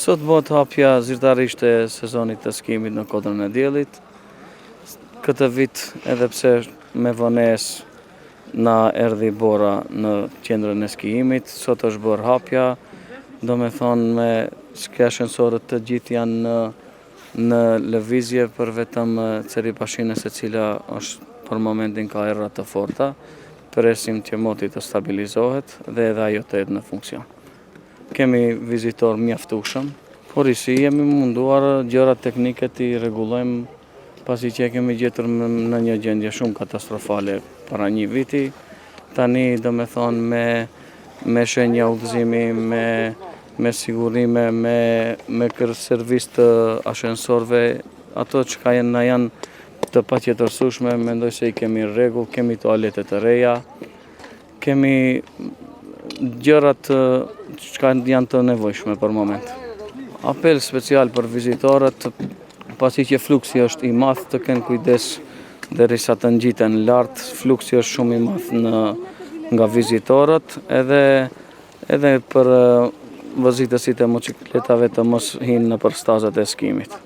Sot bëhet hapja zyrtarisht e sezonit të skimit në Kodrën e Diellit. Këtë vit, edhe pse me vonesë na erdhi bora në qendrën e skijimit, sot është bërë hapja, do me thonë me ski ashensorët të gjithë janë në lëvizje për vetëm Ceri Pashines e cila është për momentin ka erra të forta, presim që moti të stabilizohet dhe edhe ajo të jetë në funksion. Kemi vizitor mjaftueshëm, por jemi munduar gjërat teknike të i rregullojmë pasi që kemi gjetur në një gjendje shumë katastrofale para një viti. Tani do me thonë me shenja udhëzimi, me sigurime, me servis të ashensorëve, ato që janë të patjetërsueshme, mendoj se i kemi rregull, kemi toalete të reja, kemi gjërat që janë të nevojshme për moment. Apel special për vizitorët, pasi që fluksi është i madh, të kenë kujdes derisa të ngjiten lart, fluksi është shumë i madh nga vizitorët, edhe për vozitësit e motocikletave të mos hinë nëpër stazat e skimit.